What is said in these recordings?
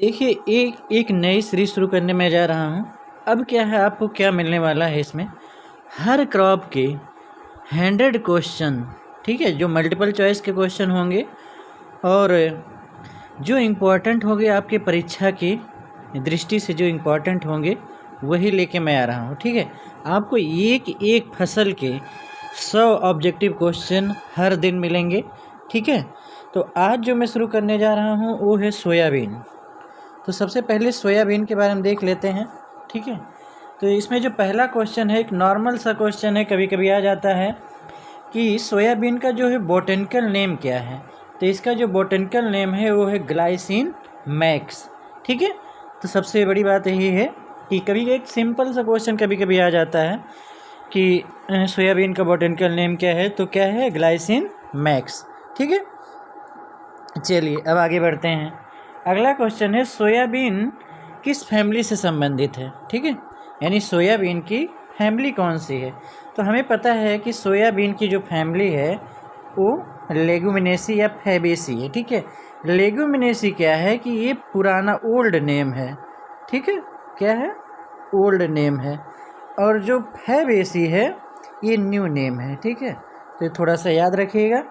देखिए, एक एक नई सीरीज़ शुरू करने मैं जा रहा हूँ। अब क्या है, आपको क्या मिलने वाला है इसमें, हर क्रॉप के 100 क्वेश्चन, ठीक है, जो मल्टीपल चॉइस के क्वेश्चन होंगे और जो इम्पोर्टेंट होंगे आपके परीक्षा की दृष्टि से, जो इम्पोर्टेंट होंगे वही लेके मैं आ रहा हूँ, ठीक है। आपको एक एक फसल के 100 ऑब्जेक्टिव क्वेश्चन हर दिन मिलेंगे, ठीक है। तो आज जो मैं शुरू करने जा रहा हूँ वो है सोयाबीन। तो सबसे पहले सोयाबीन के बारे में देख लेते हैं, ठीक है। तो इसमें जो पहला क्वेश्चन है, एक नॉर्मल सा क्वेश्चन है, कभी कभी आ जाता है कि सोयाबीन का जो है बोटेनिकल नेम क्या है। तो इसका जो बोटेनिकल नेम है वो है ग्लाइसिन मैक्स, ठीक है। तो सबसे बड़ी बात यही है कि कभी एक सिंपल सा क्वेश्चन कभी कभी आ जाता है कि सोयाबीन का बोटेनिकल नेम क्या है, तो क्या है, ग्लाइसिन मैक्स, ठीक है। चलिए अब आगे बढ़ते हैं। अगला क्वेश्चन है, सोयाबीन किस फैमिली से संबंधित है, ठीक है, यानी सोयाबीन की फैमिली कौन सी है। तो हमें पता है कि सोयाबीन की जो फैमिली है वो लेगुमिनेसी या फैबेसी है, ठीक है। लेगुमिनेसी क्या है कि ये पुराना ओल्ड नेम है, ठीक है, क्या है, ओल्ड नेम है। और जो फैबेसी है ये न्यू नेम है, ठीक है। तो थोड़ा सा याद रखिएगा।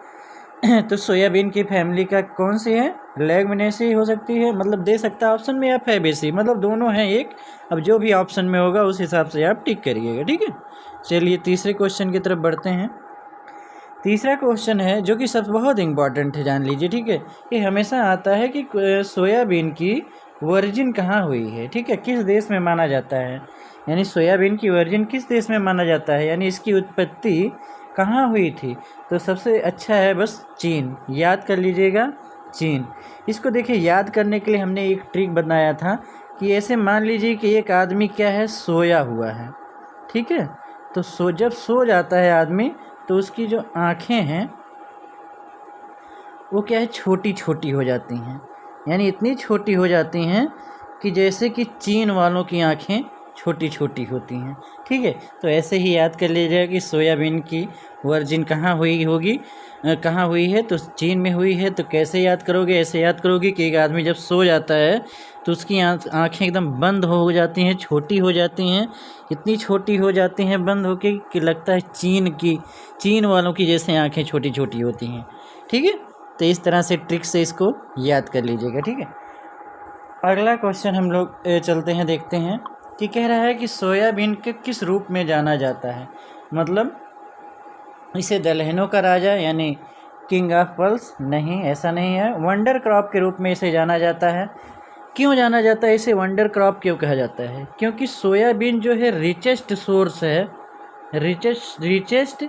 तो सोयाबीन की फैमिली का कौन सी है, लेगुमिनेसी हो सकती है, मतलब दे सकता है ऑप्शन में, या फैबेसी, मतलब दोनों हैं एक। अब जो भी ऑप्शन में होगा उस हिसाब से आप टिक करिएगा, ठीक है। चलिए तीसरे क्वेश्चन की तरफ बढ़ते हैं। तीसरा क्वेश्चन है जो कि सब बहुत इम्पॉर्टेंट है, जान लीजिए, ठीक है। ये हमेशा आता है कि सोयाबीन की वर्जिन कहाँ हुई है, ठीक है, किस देश में माना जाता है, यानी सोयाबीन की वर्जिन किस देश में माना जाता है, यानी इसकी उत्पत्ति कहाँ हुई थी। तो सबसे अच्छा है बस चीन, याद कर लीजिएगा, चीन। इसको देखिए, याद करने के लिए हमने एक ट्रिक बनाया था कि ऐसे मान लीजिए कि एक आदमी क्या है, सोया हुआ है, ठीक है। तो जब सो जाता है आदमी, तो उसकी जो आँखें हैं वो क्या है, छोटी छोटी हो जाती हैं, यानी इतनी छोटी हो जाती हैं कि जैसे कि चीन वालों की आँखें छोटी छोटी होती हैं, ठीक है। तो ऐसे ही याद कर लीजिएगा कि सोयाबीन की वर्जिन कहाँ हुई होगी, कहाँ हुई है, तो चीन में हुई है। तो कैसे याद करोगे, ऐसे याद करोगे कि एक आदमी जब सो जाता है तो उसकी आँखें एकदम बंद हो जाती हैं, छोटी हो जाती हैं, इतनी छोटी हो जाती हैं बंद होके कि लगता है चीन वालों की जैसे आँखें छोटी छोटी होती हैं, ठीक है। तो इस तरह से ट्रिक से इसको याद कर लीजिएगा, ठीक है। अगला क्वेश्चन हम लोग चलते हैं, देखते हैं कि कह रहा है कि सोयाबीन के किस रूप में जाना जाता है, मतलब इसे दलहनों का राजा यानी किंग ऑफ पल्स, नहीं, ऐसा नहीं है। वंडर क्रॉप के रूप में इसे जाना जाता है। क्यों जाना जाता है, इसे वंडर क्रॉप क्यों कहा जाता है, क्योंकि सोयाबीन जो है रिचेस्ट सोर्स है, रिचेस्ट,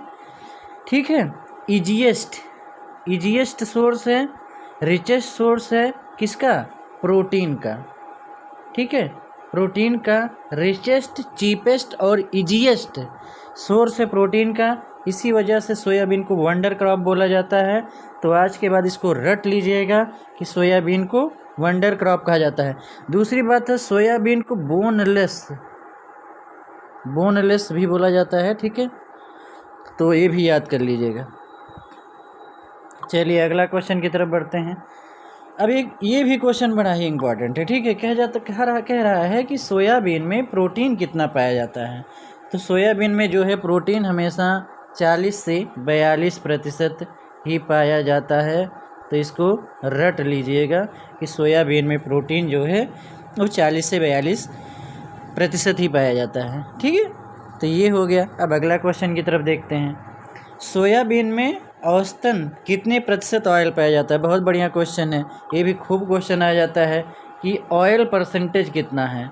ठीक है, ईजीएस्ट सोर्स है, रिचेस्ट सोर्स है किसका, प्रोटीन का, ठीक है, प्रोटीन का रिचेस्ट, चीपेस्ट और ईजीएस्ट सोर्स है प्रोटीन का। इसी वजह से सोयाबीन को वंडर क्रॉप बोला जाता है। तो आज के बाद इसको रट लीजिएगा कि सोयाबीन को वंडर क्रॉप कहा जाता है। दूसरी बात है, सोयाबीन को बोनलेस भी बोला जाता है, ठीक है, तो ये भी याद कर लीजिएगा। चलिए अगला क्वेश्चन की तरफ बढ़ते हैं। अब एक ये भी क्वेश्चन बड़ा ही इम्पोर्टेंट है, ठीक है। कह रहा है कि सोयाबीन में प्रोटीन कितना पाया जाता है। तो सोयाबीन में जो है प्रोटीन हमेशा 40 से 42% ही पाया जाता है। तो इसको रट लीजिएगा कि सोयाबीन में प्रोटीन जो है वो 40 से 42% ही पाया जाता है, ठीक है। तो ये हो गया। अब अगला क्वेश्चन की तरफ देखते हैं। सोयाबीन में औसतन कितने प्रतिशत ऑयल पाया जाता है, बहुत बढ़िया क्वेश्चन है। ये भी खूब क्वेश्चन आ जाता है कि ऑयल परसेंटेज कितना है,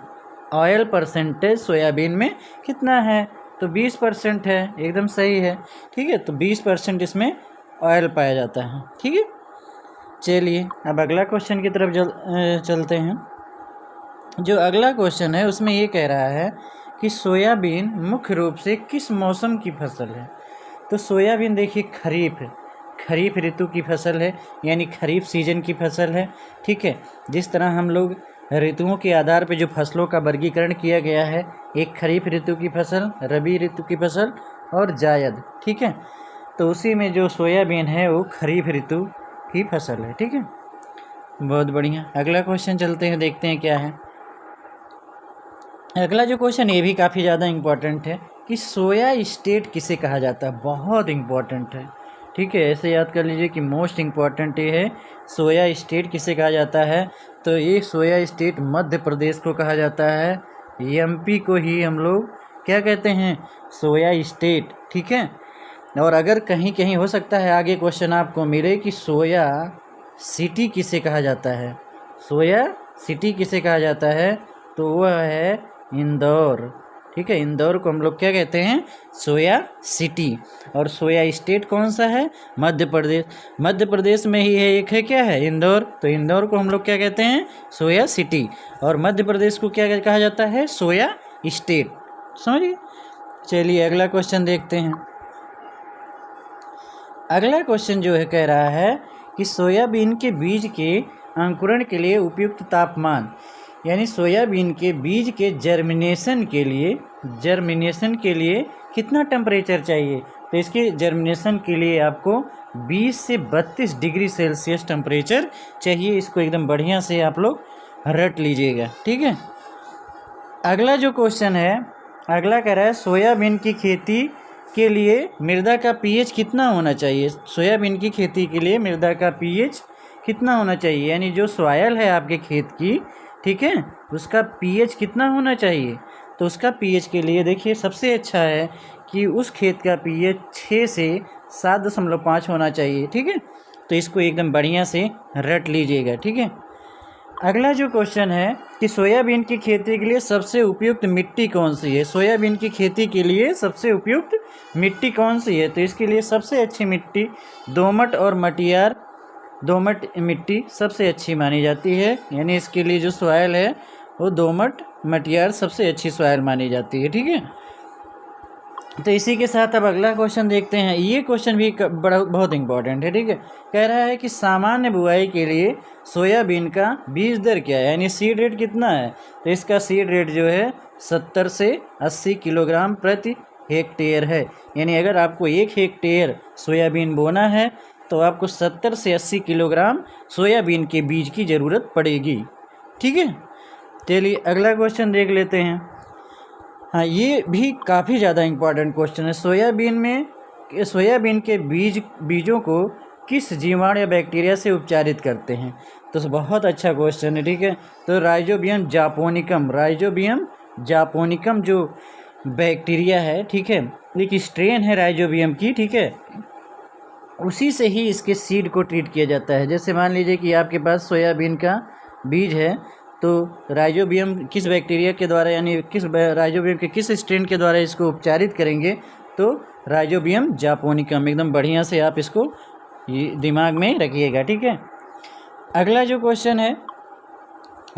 ऑयल परसेंटेज सोयाबीन में कितना है। तो 20% है, एकदम सही है, ठीक है। तो 20% इसमें ऑयल पाया जाता है, ठीक है। चलिए अब अगला क्वेश्चन की तरफ चलते हैं। जो अगला क्वेश्चन है उसमें ये कह रहा है कि सोयाबीन मुख्य रूप से किस मौसम की फसल है। तो सोयाबीन देखिए खरीफ ऋतु की फसल है, यानी खरीफ सीजन की फसल है, ठीक है। जिस तरह हम लोग ऋतुओं के आधार पर जो फसलों का वर्गीकरण किया गया है, एक खरीफ ऋतु की फसल, रबी ऋतु की फसल और जायद, ठीक है। तो उसी में जो सोयाबीन है वो खरीफ ऋतु की फसल है, ठीक है। बहुत बढ़िया। अगला क्वेश्चन चलते हैं, देखते हैं क्या है। अगला जो क्वेश्चन ये भी काफ़ी ज़्यादा इम्पोर्टेंट है कि सोया स्टेट किसे कहा जाता है। बहुत इम्पोर्टेंट है, ठीक है, ऐसे याद कर लीजिए कि मोस्ट इम्पॉर्टेंट ये है, सोया स्टेट किसे कहा जाता है। तो ये सोया स्टेट मध्य प्रदेश को कहा जाता है, एमपी को ही हम लोग क्या कहते हैं, सोया स्टेट, ठीक है। और अगर कहीं कहीं हो सकता है आगे क्वेश्चन आपको मिले कि सोया सिटी किसे कहा जाता है, सोया सिटी किसे कहा जाता है, तो वह है इंदौर, ठीक है। इंदौर को हम लोग क्या कहते हैं, सोया सिटी। और सोया स्टेट कौन सा है, मध्य प्रदेश। मध्य प्रदेश में ही है, एक है क्या है, इंदौर। तो इंदौर को हम लोग क्या कहते हैं, सोया सिटी। और मध्य प्रदेश को क्या कहा जाता है, सोया स्टेट। समझिए। चलिए अगला क्वेश्चन देखते हैं। अगला क्वेश्चन जो है कह रहा है कि सोयाबीन के बीज के अंकुरण के लिए उपयुक्त तापमान, यानी सोयाबीन के बीज के जर्मिनेशन के लिए कितना टेम्परेचर चाहिए। तो इसके जर्मिनेशन के लिए आपको 20 से 32 डिग्री सेल्सियस टेम्परेचर चाहिए। इसको एकदम बढ़िया से आप लोग रट लीजिएगा, ठीक है। अगला जो क्वेश्चन है, अगला कह रहा है सोयाबीन की खेती के लिए मृदा का पीएच कितना होना चाहिए। सोयाबीन की खेती के लिए मृदा का पीएच कितना होना चाहिए, यानी जो सॉयल है आपके खेत की, ठीक है, उसका पीएच कितना होना चाहिए। तो उसका पीएच के लिए देखिए सबसे अच्छा है कि उस खेत का पीएच 6 से 7.5 होना चाहिए, ठीक है। तो इसको एकदम बढ़िया से रट लीजिएगा, ठीक है। अगला जो क्वेश्चन है कि सोयाबीन की खेती के लिए सबसे उपयुक्त मिट्टी कौन सी है। सोयाबीन की खेती के लिए सबसे उपयुक्त मिट्टी कौन सी है। तो इसके लिए सबसे अच्छी मिट्टी दोमट और मटियार, दोमट मिट्टी सबसे अच्छी मानी जाती है। यानी इसके लिए जो सॉयल है वो दोमट मटियार सबसे अच्छी सॉयल मानी जाती है, ठीक है। तो इसी के साथ अब अगला क्वेश्चन देखते हैं। ये क्वेश्चन भी बहुत इंपॉर्टेंट है, ठीक है। कह रहा है कि सामान्य बुआई के लिए सोयाबीन का बीज दर क्या है, यानी सीड रेट कितना है। तो इसका सीड रेट जो है 70 से 80 किलोग्राम प्रति हेक्टेयर है। यानी अगर आपको 1 हेक्टेयर सोयाबीन बोना है तो आपको 70 से 80 किलोग्राम सोयाबीन के बीज की ज़रूरत पड़ेगी, ठीक है। चलिए अगला क्वेश्चन देख लेते हैं। हाँ, ये भी काफ़ी ज़्यादा इम्पॉर्टेंट क्वेश्चन है। सोयाबीन के बीजों को किस जीवाणु या बैक्टीरिया से उपचारित करते हैं। तो बहुत अच्छा क्वेश्चन है, ठीक है। तो राइजोबियम जापोनिकम जो बैक्टीरिया है, ठीक है, एक स्ट्रेन है राइजोबियम की, ठीक है, उसी से ही इसके सीड को ट्रीट किया जाता है। जैसे मान लीजिए कि आपके पास सोयाबीन का बीज है, तो राइजोबियम किस बैक्टीरिया के द्वारा, यानी राइजोबियम के किस स्ट्रेन के द्वारा इसको उपचारित करेंगे, तो राइजोबियम जापोनिकम। एकदम बढ़िया से आप इसको ये दिमाग में रखिएगा, ठीक है। अगला जो क्वेश्चन है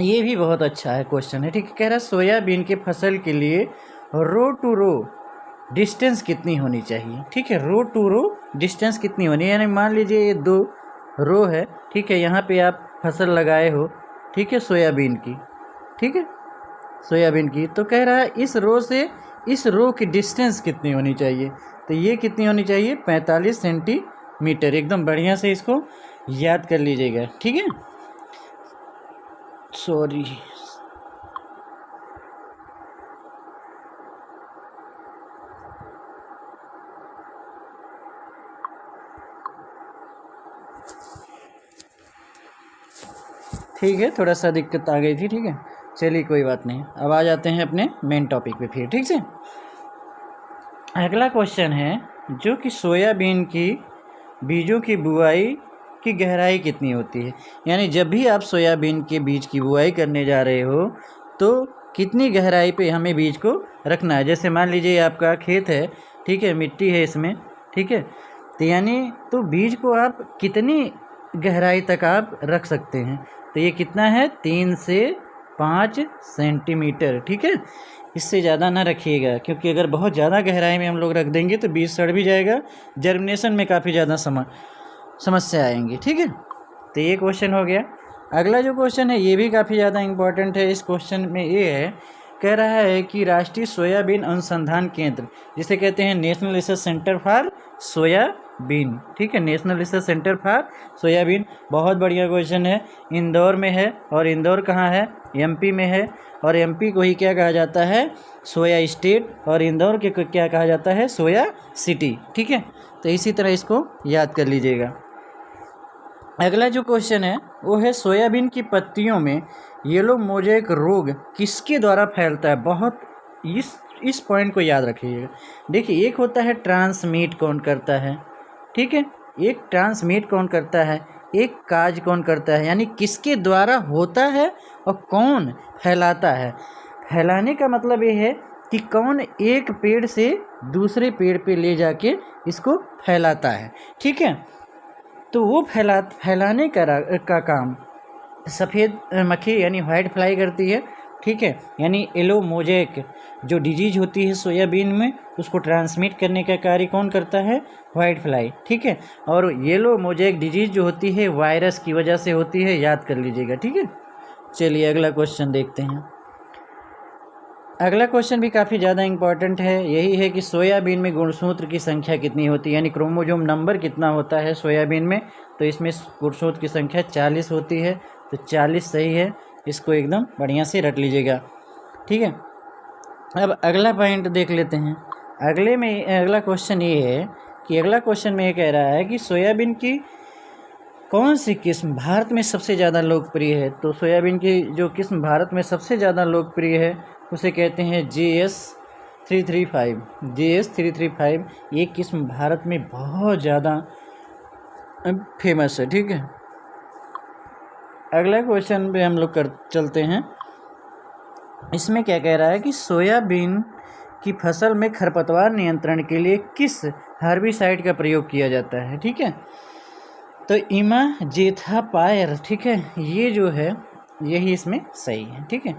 ये भी बहुत अच्छा है क्वेश्चन है, ठीक है। कह रहा है सोयाबीन के फसल के लिए रो टू रो डिस्टेंस कितनी होनी चाहिए, ठीक है। रो टू रो डिस्टेंस कितनी होनी है, यानी मान लीजिए ये 2 रो है, ठीक है, यहाँ पे आप फसल लगाए हो, ठीक है, सोयाबीन की, ठीक है, सोयाबीन की। तो कह रहा है इस रो से इस रो की डिस्टेंस कितनी होनी चाहिए। तो ये कितनी होनी चाहिए, 45 सेंटीमीटर। एकदम बढ़िया से इसको याद कर लीजिएगा, ठीक है। सॉरी, ठीक है, थोड़ा सा दिक्कत आ गई थी, ठीक है। चलिए कोई बात नहीं, अब आ जाते हैं अपने मेन टॉपिक पे फिर, ठीक है। अगला क्वेश्चन है जो कि सोयाबीन की बीजों की बुआई की गहराई कितनी होती है। यानी जब भी आप सोयाबीन के बीज की बुआई करने जा रहे हो तो कितनी गहराई पे हमें बीज को रखना है। जैसे मान लीजिए आपका खेत है, ठीक है, मिट्टी है इसमें, ठीक है, तो यानी तो बीज को आप कितनी गहराई तक आप रख सकते हैं। तो ये कितना है, 3 से 5 सेंटीमीटर, ठीक है। इससे ज़्यादा ना रखिएगा, क्योंकि अगर बहुत ज़्यादा गहराई में हम लोग रख देंगे तो बीज सड़ भी जाएगा, जर्मिनेशन में काफ़ी ज़्यादा समस्या आएंगी, ठीक है। तो ये क्वेश्चन हो गया। अगला जो क्वेश्चन है ये भी काफ़ी ज़्यादा इम्पोर्टेंट है। इस क्वेश्चन में ये है, कह रहा है कि राष्ट्रीय सोयाबीन अनुसंधान केंद्र, जिसे कहते हैं national research centre for soya bean, ठीक है, national research centre for soybean. बहुत बढ़िया क्वेश्चन है। इंदौर में है, और इंदौर कहाँ है? एमपी में है, और एमपी को ही क्या कहा जाता है? सोया स्टेट, और इंदौर के को क्या कहा जाता है? सोया सिटी, ठीक है। तो इसी तरह इसको याद कर लीजिएगा। अगला जो क्वेश्चन है वो है सोयाबीन की पत्तियों में येलो मोज़ेक रोग किसके द्वारा फैलता है? बहुत इस पॉइंट को याद रखिएगा। देखिए, एक होता है ट्रांसमिट कौन करता है, ठीक है, एक ट्रांसमिट कौन करता है, एक काज कौन करता है, यानी किसके द्वारा होता है और कौन फैलाता है। फैलाने का मतलब ये है कि कौन एक पेड़ से दूसरे पेड़ पे ले जाके इसको फैलाता है, ठीक है। तो वो फैलाने का काम सफ़ेद मक्खी यानी वाइट फ्लाई करती है, ठीक है। यानी येलो मोज़ेक जो डिजीज होती है सोयाबीन में, उसको ट्रांसमिट करने का कार्य कौन करता है? वाइट फ्लाई, ठीक है। और येलो मोज़ेक डिजीज जो होती है वायरस की वजह से होती है, याद कर लीजिएगा, ठीक है। चलिए अगला क्वेश्चन देखते हैं। अगला क्वेश्चन भी काफ़ी ज़्यादा इम्पॉर्टेंट है। यही है कि सोयाबीन में गुणसूत्र की संख्या कितनी होती है, यानी क्रोमोसोम नंबर कितना होता है सोयाबीन में। तो इसमें गुणसूत्र की संख्या 40 होती है, तो 40 सही है। इसको एकदम बढ़िया से रट लीजिएगा, ठीक है। अब अगला पॉइंट देख लेते हैं। अगला क्वेश्चन ये है कि अगला क्वेश्चन में ये कह रहा है कि सोयाबीन की कौन सी किस्म भारत में सबसे ज़्यादा लोकप्रिय है। तो सोयाबीन की जो किस्म भारत में सबसे ज़्यादा लोकप्रिय है उसे कहते हैं JS335। ये किस्म भारत में बहुत ज़्यादा फेमस है, ठीक है। अगला क्वेश्चन पे हम लोग चलते हैं। इसमें क्या कह रहा है कि सोयाबीन की फसल में खरपतवार नियंत्रण के लिए किस हर्बिसाइड का प्रयोग किया जाता है, ठीक है। तो इमाजेथापायर, ठीक है, ये जो है यही इसमें सही है, ठीक है।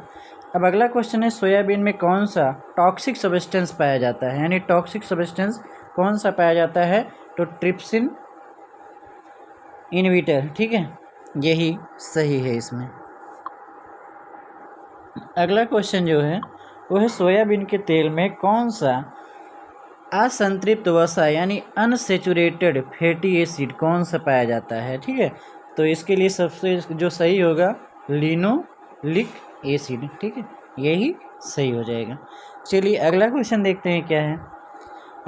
अब अगला क्वेश्चन है सोयाबीन में कौन सा टॉक्सिक सब्सटेंस पाया जाता है, यानी टॉक्सिक सब्सटेंस कौन सा पाया जाता है? तो ट्रिप्सिन इनहिबिटर, ठीक है, यही सही है इसमें। अगला क्वेश्चन जो है वो है सोयाबीन के तेल में कौन सा असंतृप्त वसा यानी अनसेचुरेटेड फैटी एसिड कौन सा पाया जाता है, ठीक है। तो इसके लिए सबसे जो सही होगा लिनोलिक एसिड, ठीक है, यही सही हो जाएगा। चलिए अगला क्वेश्चन देखते हैं क्या है।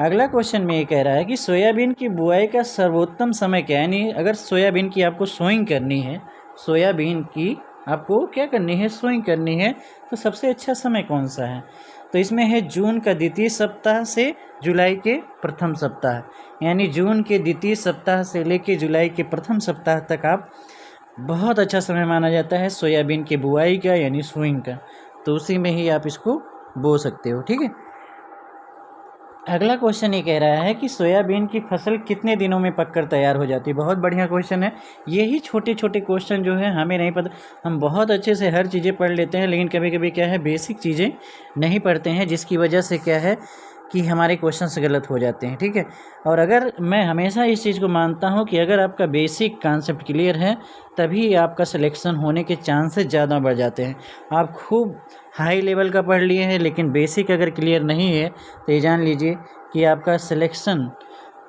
अगला क्वेश्चन में ये कह रहा है कि सोयाबीन की बुआई का सर्वोत्तम समय क्या है, यानी अगर सोयाबीन की आपको सोइंग करनी है, सोयाबीन की आपको क्या करनी है? सोइंग करनी है, तो सबसे अच्छा समय कौन सा है? तो इसमें है जून का द्वितीय सप्ताह से जुलाई के प्रथम सप्ताह, यानी जून के द्वितीय सप्ताह से लेकर जुलाई के प्रथम सप्ताह तक आप बहुत अच्छा समय माना जाता है सोयाबीन की बुआई का, यानी सोइंग का। तो उसी में ही आप इसको बो सकते हो, ठीक है। अगला क्वेश्चन ये कह रहा है कि सोयाबीन की फसल कितने दिनों में पककर तैयार हो जाती है। बहुत बढ़िया क्वेश्चन है। यही छोटे छोटे क्वेश्चन जो है हमें नहीं पता, हम बहुत अच्छे से हर चीज़ें पढ़ लेते हैं, लेकिन कभी कभी क्या है बेसिक चीज़ें नहीं पढ़ते हैं, जिसकी वजह से क्या है कि हमारे क्वेश्चंस गलत हो जाते हैं, ठीक है। और अगर मैं हमेशा इस चीज़ को मानता हूँ कि अगर आपका बेसिक कॉन्सेप्ट क्लियर है तभी आपका सिलेक्शन होने के चांसेस ज़्यादा बढ़ जाते हैं। आप खूब हाई लेवल का पढ़ लिए हैं लेकिन बेसिक अगर क्लियर नहीं है तो ये जान लीजिए कि आपका सिलेक्शन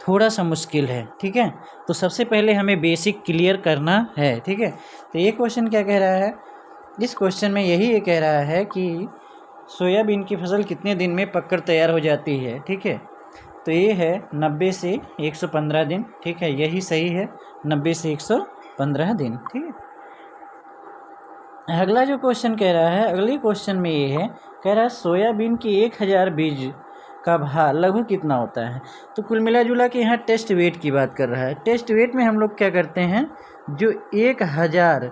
थोड़ा सा मुश्किल है, ठीक है। तो सबसे पहले हमें बेसिक क्लियर करना है, ठीक है। तो ये क्वेश्चन क्या कह रहा है? इस क्वेश्चन में यही ये कह रहा है कि सोयाबीन की फसल कितने दिन में पककर तैयार हो जाती है, ठीक है। तो ये है 90 से 115 दिन, ठीक है, यही सही है, 90 से 115 दिन, ठीक है। अगला जो क्वेश्चन कह रहा है, अगले क्वेश्चन में ये है कह रहा है सोयाबीन की 1000 बीज का भार लगभग कितना होता है। तो कुल मिला जुला के यहाँ टेस्ट वेट की बात कर रहा है। टेस्ट वेट में हम लोग क्या करते हैं, जो 1000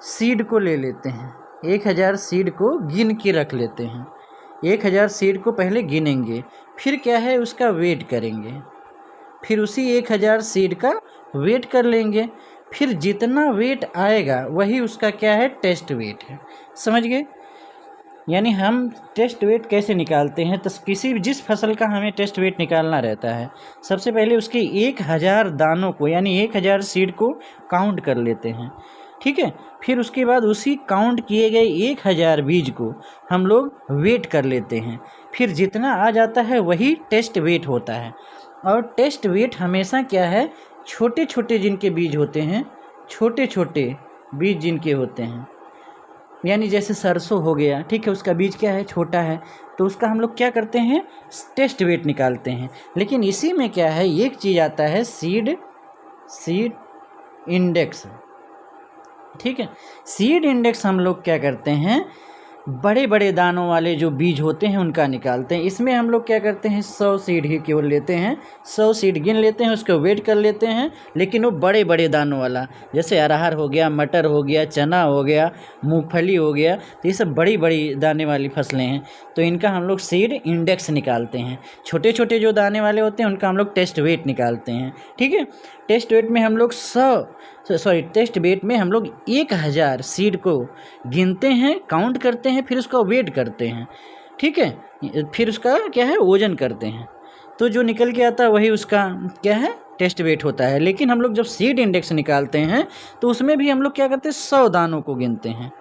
सीड को ले लेते हैं, 1000 सीड को गिन के रख लेते हैं। 1000 सीड को पहले गिनेंगे, फिर क्या है उसका वेट करेंगे, फिर उसी 1000 सीड का वेट कर लेंगे, फिर जितना वेट आएगा वही उसका क्या है? टेस्ट वेट है। समझ गए? यानी हम टेस्ट वेट कैसे निकालते हैं? तो जिस फसल का हमें टेस्ट वेट निकालना रहता है, सबसे पहले उसके 1000 दानों को यानी 1000 सीड को काउंट कर लेते हैं, ठीक है। फिर उसके बाद उसी काउंट किए गए 1000 बीज को हम लोग वेट कर लेते हैं, फिर जितना आ जाता है वही टेस्ट वेट होता है। और टेस्ट वेट हमेशा क्या है, छोटे छोटे जिनके बीज होते हैं, छोटे छोटे बीज जिनके होते हैं, यानी जैसे सरसों हो गया, ठीक है, उसका बीज क्या है, छोटा है, तो उसका हम लोग क्या करते हैं, टेस्ट वेट निकालते हैं। लेकिन इसी में क्या है, एक चीज़ आता है सीड इंडेक्स, ठीक है। सीड इंडेक्स हम लोग क्या करते हैं, बड़े बड़े दानों वाले जो बीज होते हैं उनका निकालते हैं। इसमें हम लोग क्या करते हैं, 100 सीड ही केवल लेते हैं, 100 सीड गिन लेते हैं, उसको वेट कर लेते हैं, लेकिन वो बड़े बड़े दानों वाला, जैसे अरहर हो गया, मटर हो गया, चना हो गया, मूंगफली हो गया, तो ये सब बड़ी बड़ी दाने वाली फसलें हैं, तो इनका हम लोग सीड इंडेक्स निकालते हैं। छोटे छोटे जो दाने वाले होते हैं उनका हम लोग टेस्ट वेट निकालते हैं, ठीक है। टेस्ट वेट में हम लोग टेस्ट वेट में हम लोग 1000 सीड को गिनते हैं, काउंट करते हैं, फिर उसका वेट करते हैं, ठीक है, फिर उसका क्या है, वजन करते हैं, तो जो निकल के आता है वही उसका क्या है, टेस्ट वेट होता है। लेकिन हम लोग जब सीड इंडेक्स निकालते हैं तो उसमें भी हम लोग क्या करते हैं, 100 दानों को गिनते हैं।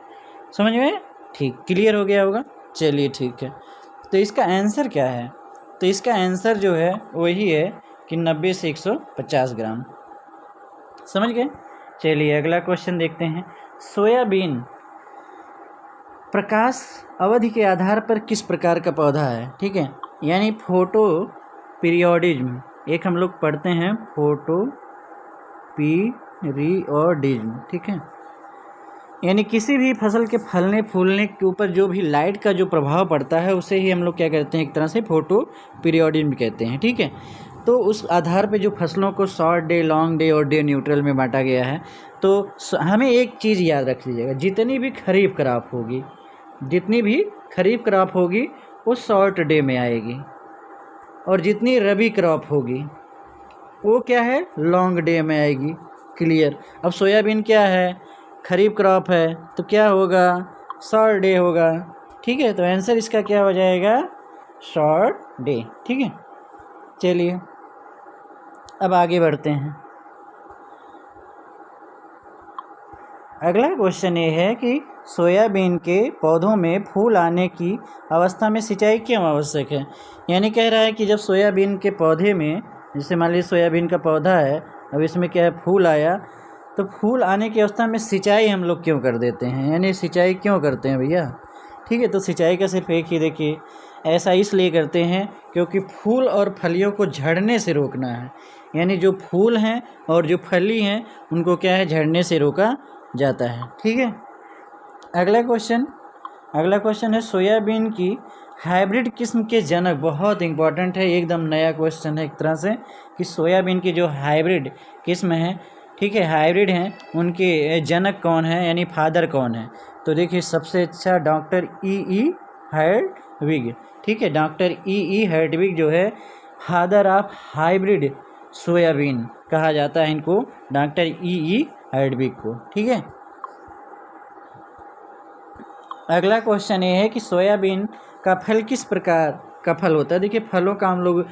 समझ में? ठीक, क्लियर हो गया होगा। चलिए ठीक है, तो इसका आंसर क्या है, तो इसका आंसर जो है वही है कि 90 से 150 ग्राम। समझ गए? चलिए अगला क्वेश्चन देखते हैं। सोयाबीन प्रकाश अवधि के आधार पर किस प्रकार का पौधा है, ठीक है, यानी फोटो पीरियोडिज्म, एक हम लोग पढ़ते हैं फोटो पीरियोडिज्म, ठीक है, यानी किसी भी फसल के फलने फूलने के ऊपर जो भी लाइट का जो प्रभाव पड़ता है उसे ही हम लोग क्या कहते हैं, एक तरह से फोटो पीरियोडिज्म कहते हैं, ठीक है। तो उस आधार पे जो फसलों को शॉर्ट डे, लॉन्ग डे और डे न्यूट्रल में बांटा गया है। तो हमें एक चीज़ याद रख लीजिएगा, जितनी भी खरीफ क्रॉप होगी वो शॉर्ट डे में आएगी, और जितनी रबी क्रॉप होगी वो क्या है, लॉन्ग डे में आएगी। क्लियर? अब सोयाबीन क्या है, खरीफ क्रॉप है, तो क्या होगा, शॉर्ट डे होगा, ठीक है। तो आंसर इसका क्या हो जाएगा, शॉर्ट डे, ठीक है। चलिए अब आगे बढ़ते हैं। अगला क्वेश्चन ये है कि सोयाबीन के पौधों में फूल आने की अवस्था में सिंचाई क्यों आवश्यक है। यानी कह रहा है कि जब सोयाबीन के पौधे में, जैसे मान लीजिए सोयाबीन का पौधा है, अब इसमें क्या है, फूल आया, तो फूल आने की अवस्था में सिंचाई हम लोग क्यों कर देते हैं, यानी सिंचाई क्यों करते हैं भैया, ठीक है। तो सिंचाई का सिर्फ एक ही, देखिए, ऐसा इसलिए करते हैं क्योंकि फूल और फलियों को झड़ने से रोकना है, यानी जो फूल हैं और जो फली हैं उनको क्या है, झड़ने से रोका जाता है, ठीक है। अगला क्वेश्चन है सोयाबीन की हाइब्रिड किस्म के जनक, बहुत इंपॉर्टेंट है, एकदम नया क्वेश्चन है एक तरह से, कि सोयाबीन की जो हाइब्रिड किस्म है, ठीक है, हाइब्रिड हैं, उनके जनक कौन है, यानी फादर कौन है। तो देखिए सबसे अच्छा डॉक्टर ई हर्टविग, ठीक है, डॉक्टर ई हर्टविग जो है फादर ऑफ हाइब्रिड सोयाबीन कहा जाता है इनको, डॉक्टर ई हर्टविग को, ठीक है। अगला क्वेश्चन ये है कि सोयाबीन का फल किस प्रकार का फल होता है। देखिए फलों का हम लोग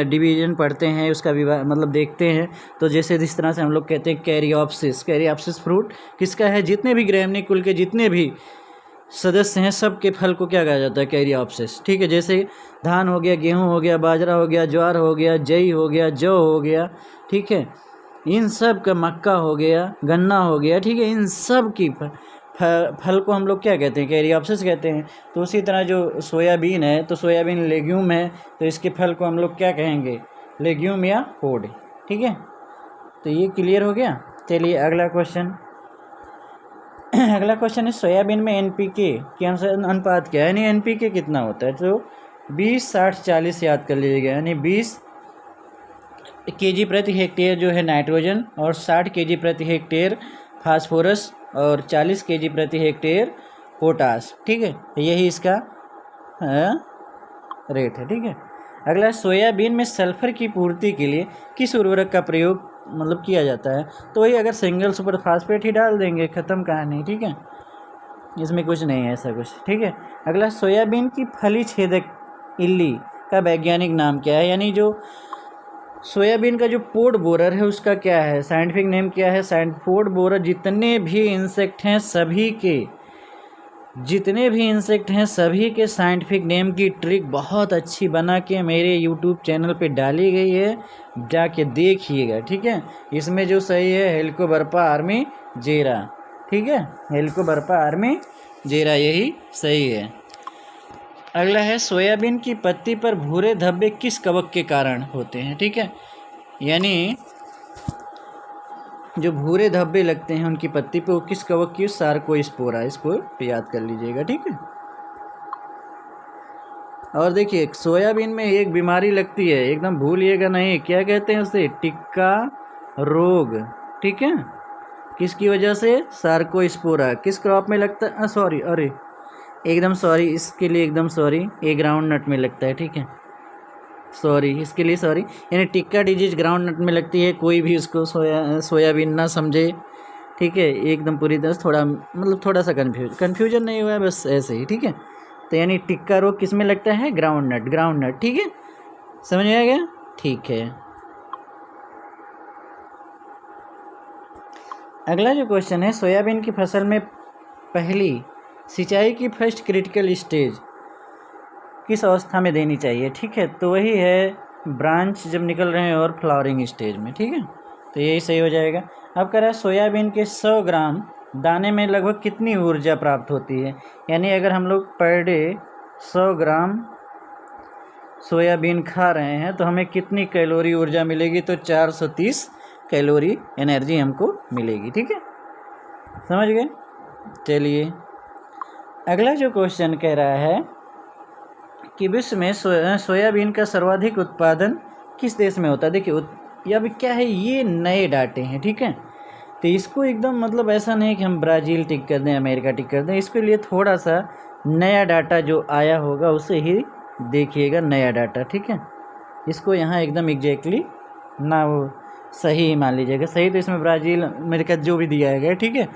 डिवीजन पढ़ते हैं, उसका मतलब देखते हैं, तो जैसे जिस तरह से हम लोग कहते हैं कैरियोप्सिस फ्रूट किसका है, जितने भी ग्रैमनी कुल के जितने भी सदस्य हैं सब के फल को क्या कहा जाता है, कैरियोप्सिस, ठीक है। जैसे धान हो गया, गेहूँ हो गया, बाजरा हो गया, ज्वार हो गया, जई हो गया, जौ हो गया, ठीक है, इन सब का, मक्का हो गया, गन्ना हो गया, ठीक है, इन सब की फल को हम लोग क्या कहते हैं, कैरियोप्सिस कहते हैं। तो उसी तरह जो सोयाबीन है, तो सोयाबीन लेग्यूम है, तो इसके फल को हम लोग क्या कहेंगे, लेग्यूम या पोड, ठीक है। तो ये क्लियर हो गया। चलिए अगला क्वेश्चन है सोयाबीन में एनपीके के अनुपात क्या है, यानी एनपीके कितना होता है। तो 20-60-40 याद कर लीजिएगा, यानी 20 kg प्रति हेक्टेयर जो है नाइट्रोजन, और 60 kg प्रति हेक्टेयर फास्फोरस, और 40 kg प्रति हेक्टेयर पोटास, ठीक है, यही इसका रेट है, ठीक है। अगला, सोयाबीन में सल्फर की पूर्ति के लिए किस उर्वरक का प्रयोग किया जाता है। तो वही अगर सिंगल सुपर फास्फेट ही डाल देंगे, ख़त्म कहानी, ठीक है, इसमें कुछ नहीं है ऐसा कुछ, ठीक है। अगला, सोयाबीन की फली छेदक इल्ली का वैज्ञानिक नाम क्या है, यानी जो सोयाबीन का जो पोड बोरर है उसका क्या है, साइंटिफिक नेम क्या है। पोड बोरर जितने भी इंसेक्ट हैं सभी के जितने भी इंसेक्ट हैं सभी के साइंटिफिक नेम की ट्रिक बहुत अच्छी बना के मेरे यूट्यूब चैनल पे डाली गई है, जाके देखिएगा, ठीक है। इसमें जो सही है हेलिकोबर्पा आर्मी जेरा, ठीक है, हेलिकोबर्पा आर्मी जेरा यही सही है। अगला है सोयाबीन की पत्ती पर भूरे धब्बे किस कवक के कारण होते हैं, ठीक है। यानी जो भूरे धब्बे लगते हैं उनकी पत्ती पे वो किस कवक की, सार्कोस्पोरा, इसको याद कर लीजिएगा, ठीक है। और देखिए सोयाबीन में एक बीमारी लगती है, एकदम भूलिएगा नहीं, क्या कहते हैं उसे, टिक्का रोग, ठीक है। किसकी वजह से, सार्कोस्पोरा। किस क्रॉप में लगता है, सॉरी, अरे एकदम सॉरी, इसके लिए एकदम सॉरी, ये ग्राउंड नट में लगता है, ठीक है, सॉरी इसके लिए सॉरी। यानी टिक्का डिजीज ग्राउंड नट में लगती है, कोई भी उसको सोयाबीन ना समझे, ठीक है, एकदम पूरी तरह थोड़ा मतलब थोड़ा सा कन्फ्यूजन नहीं हुआ है, बस ऐसे ही, ठीक है। तो यानी टिक्का रोग किस में लगता है, ग्राउंड नट, ठीक है, समझ में आ गया, ठीक है। अगला जो क्वेश्चन है, सोयाबीन की फसल में पहली सिंचाई की फर्स्ट क्रिटिकल स्टेज किस अवस्था में देनी चाहिए, ठीक है। तो वही है ब्रांच जब निकल रहे हैं और फ्लावरिंग स्टेज में, ठीक है, तो यही सही हो जाएगा। अब कह रहा है सोयाबीन के 100 ग्राम दाने में लगभग कितनी ऊर्जा प्राप्त होती है। यानी अगर हम लोग पर डे 100 ग्राम सोयाबीन खा रहे हैं तो हमें कितनी कैलोरी ऊर्जा मिलेगी, तो 430 कैलोरी एनर्जी हमको मिलेगी, ठीक है, समझ गए। चलिए अगला जो क्वेश्चन कह रहा है कि विश्व में सोयाबीन का सर्वाधिक उत्पादन किस देश में होता है। देखिए या भी क्या है, ये नए डाटे हैं, ठीक है, तो इसको एकदम मतलब ऐसा नहीं कि हम ब्राज़ील टिक कर दें, अमेरिका टिक कर दें, इसके लिए थोड़ा सा नया डाटा जो आया होगा उसे ही देखिएगा, नया डाटा, ठीक है। इसको यहाँ एकदम एग्जैक्टली ना वो सही ही मान लीजिएगा, सही तो इसमें ब्राज़ील अमेरिका जो भी दिया है, ठीक है,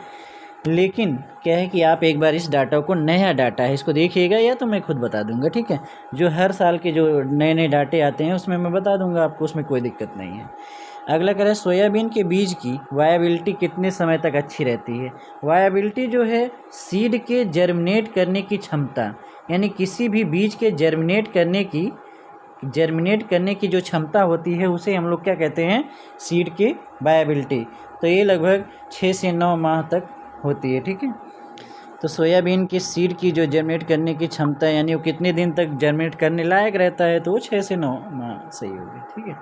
लेकिन क्या है कि आप एक बार इस डाटा को, नया डाटा है, इसको देखिएगा, या तो मैं खुद बता दूंगा, ठीक है। जो हर साल के जो नए नए डाटे आते हैं उसमें मैं बता दूंगा आपको, उसमें कोई दिक्कत नहीं है। अगला कह रहा है सोयाबीन के बीज की वायबिलिटी कितने समय तक अच्छी रहती है। वायबिलिटी जो है सीड के जर्मिनेट करने की क्षमता, यानी किसी भी बीज के जर्मिनेट करने की जो क्षमता होती है उसे हम लोग क्या कहते हैं, सीड की वायबिलिटी। तो ये लगभग 6 से 9 माह तक होती है, ठीक है। तो सोयाबीन की सीड की जो जर्मिनेट करने की क्षमता, यानी वो कितने दिन तक जर्मिनेट करने लायक रहता है, तो वो 6 से 9 माह सही होगी, ठीक है।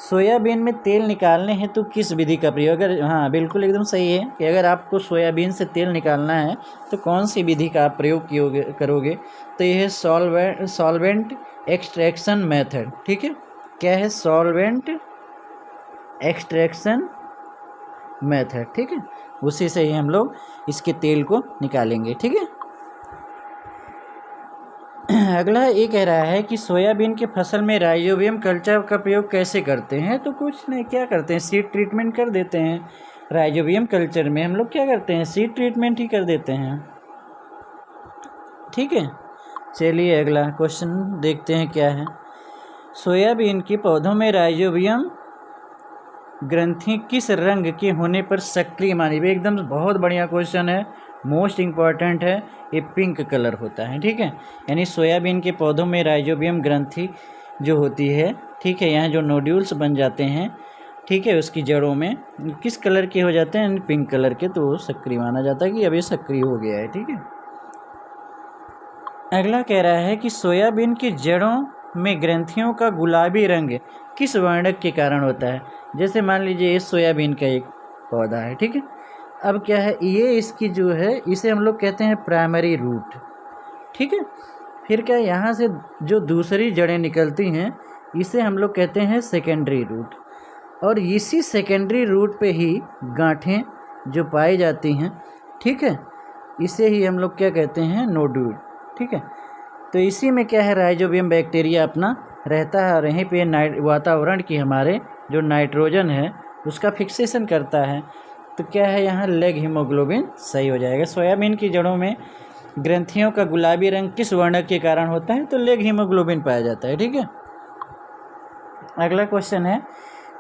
सोयाबीन में तेल निकालने हेतु किस विधि का प्रयोग, अगर हाँ बिल्कुल एकदम सही है कि अगर आपको सोयाबीन से तेल निकालना है तो कौन सी विधि का आप प्रयोग करोगे, तो यह है सॉल्वेंट एक्सट्रैक्शन मेथड, ठीक है। क्या है, सॉल्वेंट एक्सट्रैक्शन मेथड, ठीक है, उसी से ही हम लोग इसके तेल को निकालेंगे, ठीक है। अगला ये कह रहा है कि सोयाबीन के फसल में राइजोबियम कल्चर का प्रयोग कैसे करते हैं। तो कुछ नहीं, क्या करते हैं, सीड ट्रीटमेंट कर देते हैं। राइजोबियम कल्चर में हम लोग क्या करते हैं, सीड ट्रीटमेंट ही कर देते हैं, ठीक है। चलिए अगला क्वेश्चन देखते हैं क्या है। सोयाबीन के पौधों में राइजोबियम ग्रंथि किस रंग के होने पर सक्रिय मानी गई। एकदम बहुत बढ़िया क्वेश्चन है, मोस्ट इम्पॉर्टेंट है, ये पिंक कलर होता है, ठीक है। यानी सोयाबीन के पौधों में राइजोबियम ग्रंथि जो होती है, ठीक है, यहाँ जो नोड्यूल्स बन जाते हैं, ठीक है, उसकी जड़ों में किस कलर के हो जाते हैं, पिंक कलर के, तो सक्रिय माना जाता है कि अब ये सक्रिय हो गया है, ठीक है। अगला कह रहा है कि सोयाबीन की जड़ों में ग्रंथियों का गुलाबी रंग किस वर्णक के कारण होता है। जैसे मान लीजिए ये सोयाबीन का एक पौधा है, ठीक है, अब क्या है, ये इसकी जो है इसे हम लोग कहते हैं प्राइमरी रूट, ठीक है। फिर क्या, यहाँ से जो दूसरी जड़ें निकलती हैं इसे हम लोग कहते हैं सेकेंडरी रूट, और इसी सेकेंडरी रूट पे ही गांठें जो पाई जाती हैं, ठीक है, इसे ही हम लोग क्या कहते हैं, नोड्यूल, ठीक है। तो इसी में क्या है, राइजोबियम बैक्टीरिया अपना रहता है और यहीं पे वातावरण की हमारे जो नाइट्रोजन है उसका फिक्सेशन करता है। तो क्या है, यहाँ लेग हीमोग्लोबिन सही हो जाएगा। सोयाबीन की जड़ों में ग्रंथियों का गुलाबी रंग किस वर्णक के कारण होता है, तो लेग हीमोग्लोबिन पाया जाता है, ठीक है। अगला क्वेश्चन है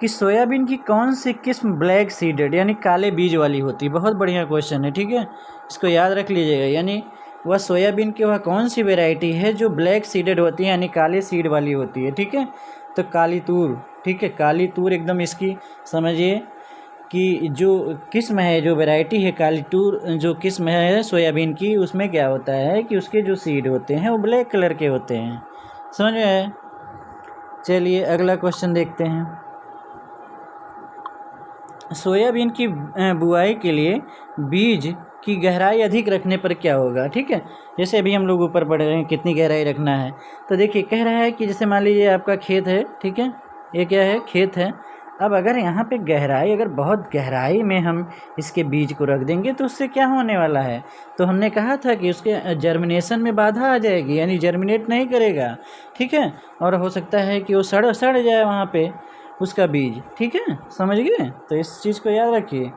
कि सोयाबीन की कौन सी किस्म ब्लैक सीडेड यानी काले बीज वाली होती है। बहुत बढ़िया क्वेश्चन है, ठीक है, इसको याद रख लीजिएगा। यानी वह सोयाबीन की वह कौन सी वैरायटी है जो ब्लैक सीडेड होती है, यानी काले सीड वाली होती है। ठीक है, तो काली तूर। ठीक है, काली तूर एकदम इसकी समझिए कि जो किस्म है, जो वैरायटी है काली तूर, जो किस्म है सोयाबीन की, उसमें क्या होता है कि उसके जो सीड होते हैं वो ब्लैक कलर के होते हैं। समझ में आया? चलिए अगला क्वेश्चन देखते हैं। सोयाबीन की बुआई के लिए बीज की गहराई अधिक रखने पर क्या होगा। ठीक है, जैसे अभी हम लोग ऊपर पढ़ रहे हैं कितनी गहराई रखना है। तो देखिए कह रहा है कि जैसे मान लीजिए आपका खेत है, ठीक है, ये क्या है, खेत है। अब अगर यहाँ पे गहराई, अगर बहुत गहराई में हम इसके बीज को रख देंगे तो उससे क्या होने वाला है, तो हमने कहा था कि उसके जर्मिनेशन में बाधा आ जाएगी, यानी जर्मिनेट नहीं करेगा। ठीक है, और हो सकता है कि वो सड़ जाए वहाँ पे उसका बीज। ठीक है, समझ गए? तो इस चीज़ को याद रखिए।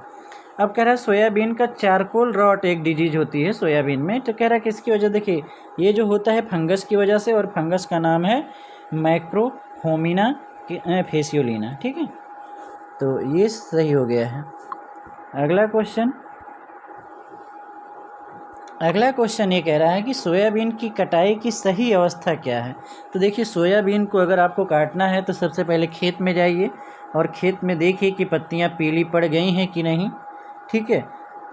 अब कह रहा है सोयाबीन का चारकोल रॉट एक डिजीज होती है सोयाबीन में। तो कह रहा है किसकी वजह, देखिए ये जो होता है फंगस की वजह से, और फंगस का नाम है मैक्रोफोमिना फेसियोलिना। ठीक है, तो ये सही हो गया है। अगला क्वेश्चन ये कह रहा है कि सोयाबीन की कटाई की सही अवस्था क्या है। तो देखिए सोयाबीन को अगर आपको काटना है तो सबसे पहले खेत में जाइए और खेत में देखिए कि पत्तियां पीली पड़ गई हैं कि नहीं। ठीक है,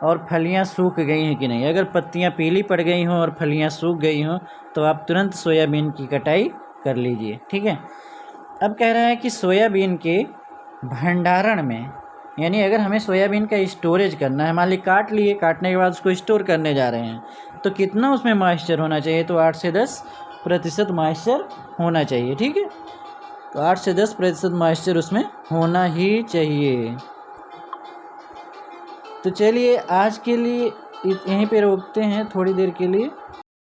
और फलियां सूख गई हैं कि नहीं। अगर पत्तियां पीली पड़ गई हों और फलियां सूख गई हों तो आप तुरंत सोयाबीन की कटाई कर लीजिए। ठीक है, अब कह रहा है कि सोयाबीन के भंडारण में, यानी अगर हमें सोयाबीन का स्टोरेज करना है, मान ली काट लिए, काटने के बाद उसको स्टोर करने जा रहे हैं, तो कितना उसमें मॉइस्चर होना चाहिए, तो 8 से 10% मॉइस्चर होना चाहिए। ठीक है, तो 8 से 10% मॉइस्चर उसमें होना ही चाहिए। तो चलिए आज के लिए यहीं पे रोकते हैं थोड़ी देर के लिए।